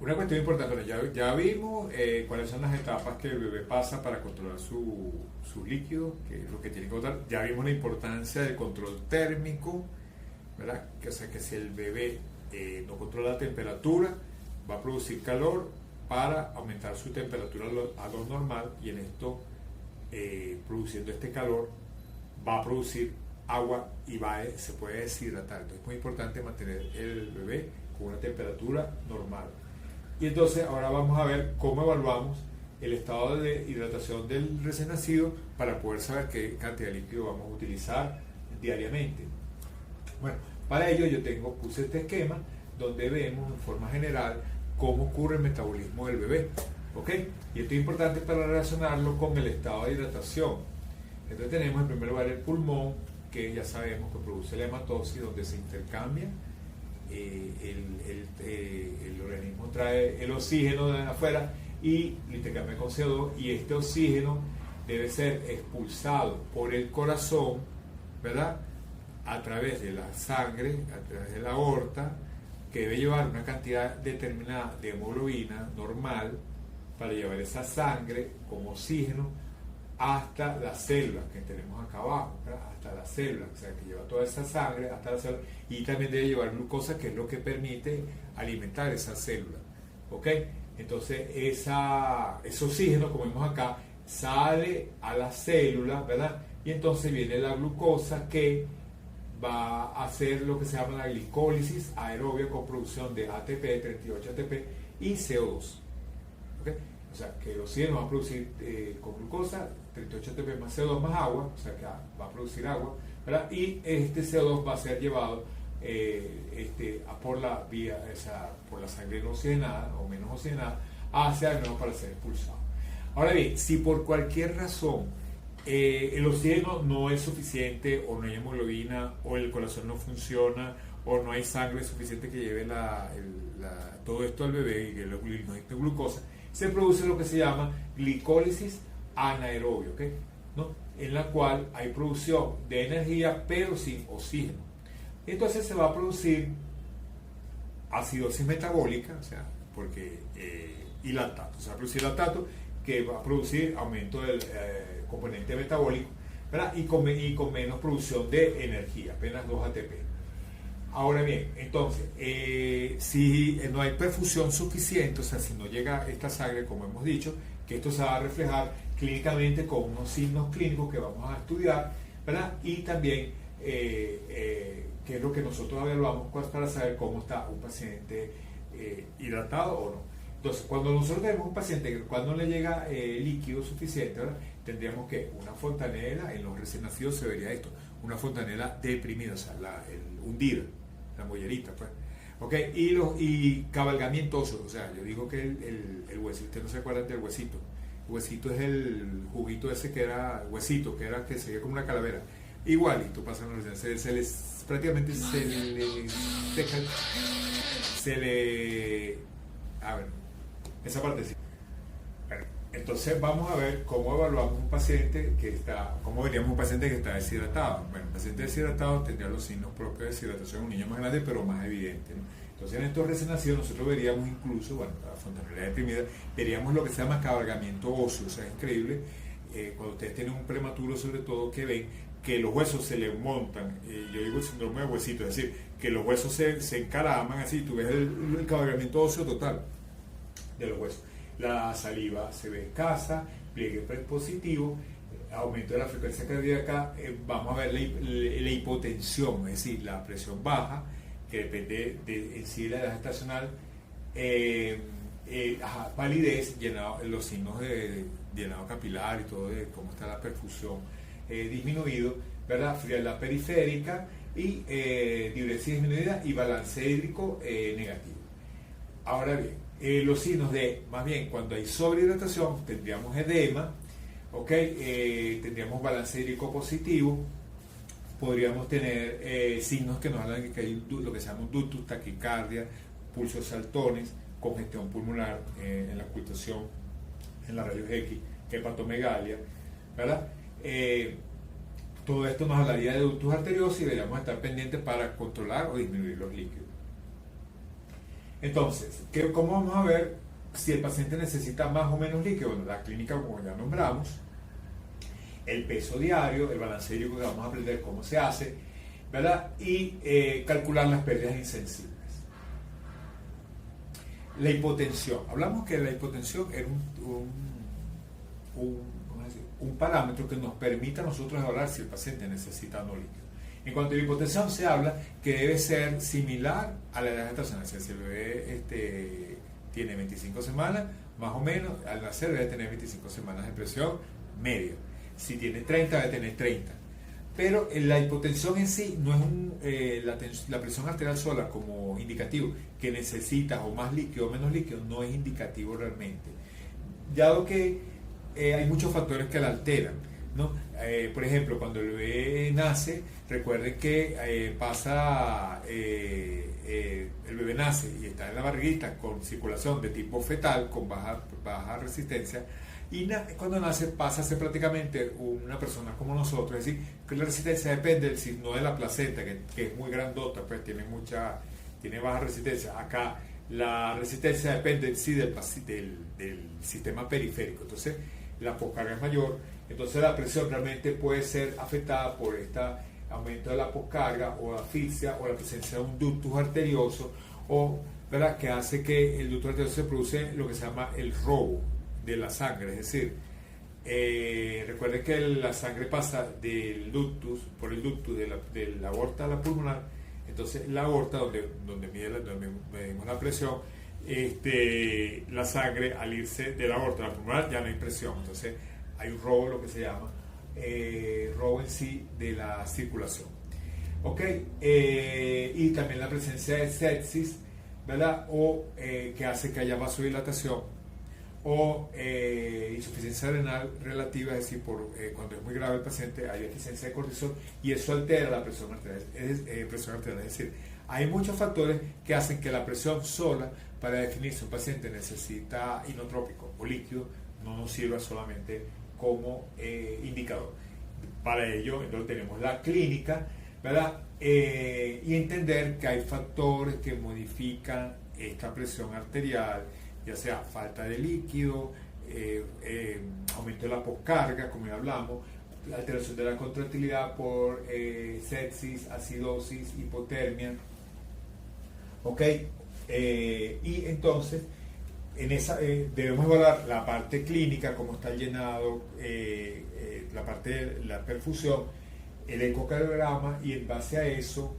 una cuestión importante, bueno, ya vimos cuáles son las etapas que el bebé pasa para controlar su líquido, que es lo que tiene que controlar. Ya vimos la importancia del control térmico, ¿verdad? O sea, que si el bebé no controla la temperatura, va a producir calor para aumentar su temperatura a lo normal, y en esto, produciendo este calor, va a producir agua y se puede deshidratar. Entonces es muy importante mantener el bebé con una temperatura normal. Y entonces ahora vamos a ver cómo evaluamos el estado de hidratación del recién nacido para poder saber qué cantidad de líquido vamos a utilizar diariamente. Bueno, para ello puse este esquema donde vemos en forma general cómo ocurre el metabolismo del bebé, ¿ok? Y esto es importante para relacionarlo con el estado de hidratación. Entonces tenemos en primer lugar el pulmón, que ya sabemos que produce la hematosis, donde se intercambia, el organismo trae el oxígeno de afuera y lo intercambia con CO2, y este oxígeno debe ser expulsado por el corazón, ¿verdad? A través de la sangre, a través de la aorta, que debe llevar una cantidad determinada de hemoglobina normal para llevar esa sangre con oxígeno hasta las células que tenemos acá abajo, ¿verdad? Hasta las células, o sea, que lleva toda esa sangre hasta las células, y también debe llevar glucosa, que es lo que permite alimentar esa célula, ¿ok? Entonces ese oxígeno, como vemos acá, sale a la célula, ¿verdad? Y entonces viene la glucosa, que va a hacer lo que se llama la glicólisis aerobia con producción de ATP, 38 ATP y CO2, ¿ok? O sea, que el oxígeno va a producir con glucosa, 38 ATP más CO2 más agua, o sea que va a producir agua, ¿verdad? Y este CO2 va a ser llevado por la vía, por la sangre no oxigenada o menos oxigenada hacia el nuevo para ser expulsado. Ahora bien, si por cualquier razón el oxígeno no es suficiente, o no hay hemoglobina, o el corazón no funciona, o no hay sangre suficiente que lleve todo esto al bebé y no hay glucosa, se produce lo que se llama glicólisis anaerobia, ¿ok? ¿No? En la cual hay producción de energía pero sin oxígeno. Entonces se va a producir acidosis metabólica, o sea, y lactato. Se va a producir lactato, que va a producir aumento del componente metabólico, ¿verdad? Y con menos producción de energía, apenas 2 ATP. Ahora bien, entonces, si no hay perfusión suficiente, o sea, si no llega esta sangre, como hemos dicho, que esto se va a reflejar clínicamente con unos signos clínicos que vamos a estudiar, ¿verdad? Y también, qué es lo que nosotros evaluamos para saber cómo está un paciente hidratado o no. Entonces, cuando nosotros tenemos un paciente que cuando le llega líquido suficiente, ¿verdad? Tendríamos que una fontanela, en los recién nacidos se vería esto, una fontanela deprimida, o sea, hundida, la mollerita, pues. ¿Okay? Y cabalgamiento óseo, o sea, yo digo que el huesito, ustedes no se acuerdan del huesito. El huesito es el juguito ese que era huesito, que se veía como una calavera. Igualito pasa en los prácticamente a ver, esa parte sí. Bueno, entonces vamos a ver cómo evaluamos un paciente cómo veríamos un paciente que está deshidratado. Bueno, un paciente deshidratado tendría los signos propios de deshidratación, un niño más grande pero más evidente, ¿no? Entonces en estos recién nacidos nosotros veríamos incluso, bueno, la fontanela deprimida, veríamos lo que se llama cabalgamiento óseo, o sea, es increíble, cuando ustedes tienen un prematuro sobre todo, que ven que los huesos se le montan, yo digo el síndrome de huesito, es decir, que los huesos se encaraman así, tú ves el cabalgamiento óseo total de los huesos. La saliva se ve escasa, pliegue predispositivo, aumento de la frecuencia cardíaca, vamos a ver la hipotensión, es decir, la presión baja, que depende en sí de la edad gestacional, palidez, los signos de llenado capilar y todo, de cómo está la perfusión disminuido, ¿verdad? Frialdad periférica y diuresis disminuida y balance hídrico negativo. Ahora bien, los signos más bien cuando hay sobrehidratación, tendríamos edema, ¿ok? Tendríamos balance hídrico positivo, podríamos tener signos que nos hablan de que hay lo que se llama un ductus, taquicardia, pulsos saltones, congestión pulmonar en la ocultación, en la rayos X, hepatomegalia, ¿verdad? Todo esto nos hablaría de ductus arteriosos y deberíamos estar pendientes para controlar o disminuir los líquidos. Entonces, ¿cómo vamos a ver si el paciente necesita más o menos líquido? Bueno, la clínica, como ya nombramos, el peso diario, el balance hídrico, que vamos a aprender cómo se hace, ¿verdad? Y calcular las pérdidas insensibles. La hipotensión. Hablamos que la hipotensión es un parámetro que nos permite a nosotros evaluar si el paciente necesita o no líquido. En cuanto a la hipotensión, se habla que debe ser similar a la edad gestacional. O sea, si el bebé tiene 25 semanas, más o menos, al nacer debe tener 25 semanas de presión media. Si tiene 30, debe tener 30. Pero la hipotensión en sí no es la presión arterial sola como indicativo que necesitas o más líquido o menos líquido, no es indicativo realmente. Dado que hay muchos factores que la alteran, ¿no? Por ejemplo, cuando el bebé nace, recuerden que el bebé nace y está en la barriguita con circulación de tipo fetal, con baja resistencia, y cuando nace pasa a ser prácticamente una persona como nosotros. Es decir, que la resistencia depende del signo de la placenta, que es muy grandota, pues tiene baja resistencia. Acá la resistencia depende en sí del sistema periférico, entonces la poscarga es mayor, entonces la presión realmente puede ser afectada por este aumento de la poscarga o asfixia o la presencia de un ductus arterioso, o ¿verdad?, que hace que el ductus arterioso se produce lo que se llama el robo de la sangre. Es decir, recuerden que la sangre pasa por el ductus de la aorta a la pulmonar. Entonces la aorta, donde medimos la presión, la sangre al irse de la aorta a la pulmonar ya no hay presión, entonces hay un robo, lo que se llama robo en sí de la circulación. ¿Ok? Y también la presencia de sepsis, ¿verdad? O que hace que haya vasodilatación o insuficiencia renal relativa, es decir, cuando es muy grave el paciente hay deficiencia de cortisol y eso altera la presión arterial. Es decir, hay muchos factores que hacen que la presión sola, para definir si un paciente necesita inotrópico o líquido, no nos sirva solamente como indicador. Para ello, entonces tenemos la clínica, ¿verdad? Y entender que hay factores que modifican esta presión arterial, ya sea falta de líquido, aumento de la poscarga, como ya hablamos, la alteración de la contractilidad por sepsis, acidosis, hipotermia. ¿Ok? Y entonces, debemos evaluar la parte clínica, cómo está el llenado, la parte de la perfusión, el ecocardiograma, y en base a eso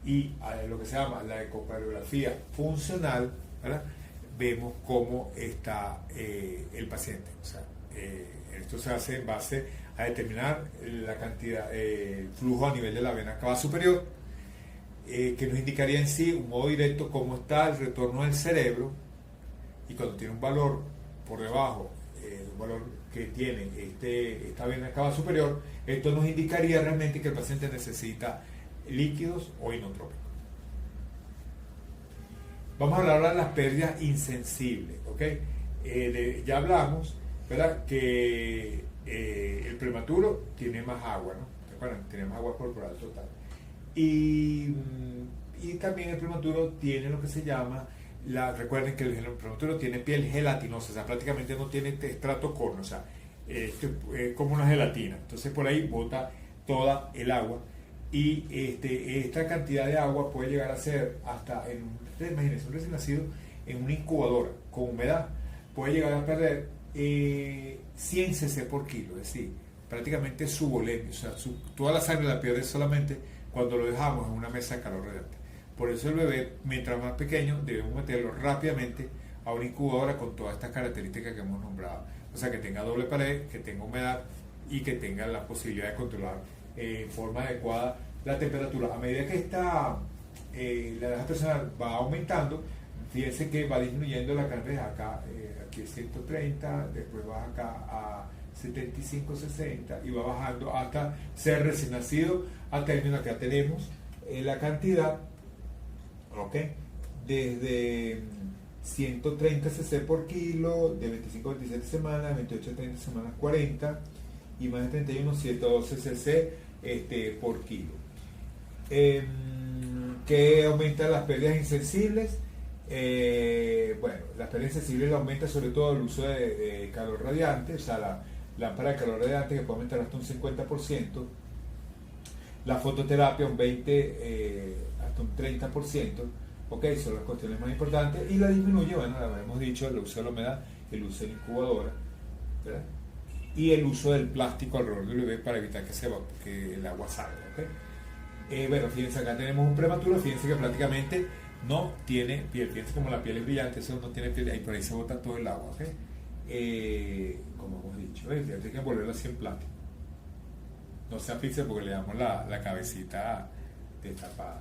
y a lo que se llama la ecocardiografía funcional, ¿verdad?, vemos cómo está el paciente. O sea, esto se hace en base a determinar la cantidad, el flujo a nivel de la vena cava superior, que nos indicaría en sí un modo directo cómo está el retorno del cerebro, y cuando tiene un valor por debajo, un valor que tiene esta vena cava superior, esto nos indicaría realmente que el paciente necesita líquidos o inotrópicos. Vamos a hablar ahora de las pérdidas insensibles, ¿ok? Ya hablamos, ¿verdad?, que el prematuro tiene más agua, ¿no? ¿Se acuerdan? Tiene más agua corporal total. Y también el prematuro tiene lo que se llama, recuerden que el prematuro tiene piel gelatinosa, o sea, prácticamente no tiene estrato córneo, o sea, es como una gelatina. Entonces por ahí bota toda el agua. Y esta cantidad de agua puede llegar a ser hasta, imagínense, un recién nacido en una incubadora con humedad puede llegar a perder 100 cc por kilo, es decir, prácticamente su volemia, o sea, toda la sangre la pierde solamente cuando lo dejamos en una mesa de calor radiante. Por eso el bebé, mientras más pequeño, debemos meterlo rápidamente a una incubadora con todas estas características que hemos nombrado, o sea, que tenga doble pared, que tenga humedad y que tenga la posibilidad de controlar en forma adecuada la temperatura. A medida que la edad personal va aumentando, fíjense que va disminuyendo la cantidad acá, aquí es 130, después va acá a 75, 60 y va bajando hasta ser recién nacido, a término que ya tenemos la cantidad, ¿ok?, desde 130 cc por kilo, de 25 a 27 semanas, 28 a 30 semanas 40, y más de 31, 112 cc por kilo. Que aumenta las pérdidas insensibles, Bueno, la experiencia civil aumenta sobre todo el uso de calor radiante, o sea, la lámpara de calor radiante que puede aumentar hasta un 50%, la fototerapia un 20 hasta un 30%, ok, son las cuestiones más importantes, y la disminuye, bueno, la hemos dicho, el uso de la humedad, el uso de la incubadora, ¿verdad? Y el uso del plástico alrededor del bebé para evitar que el agua salga, ¿ok? Bueno, fíjense, acá tenemos un prematuro, fíjense que prácticamente no tiene piel, fíjense como la piel es brillante, eso no tiene piel, y por ahí se bota todo el agua, ¿ok? Como hemos dicho, fíjate que volverlo así en plástico. No se asfixia porque le damos la cabecita destapada.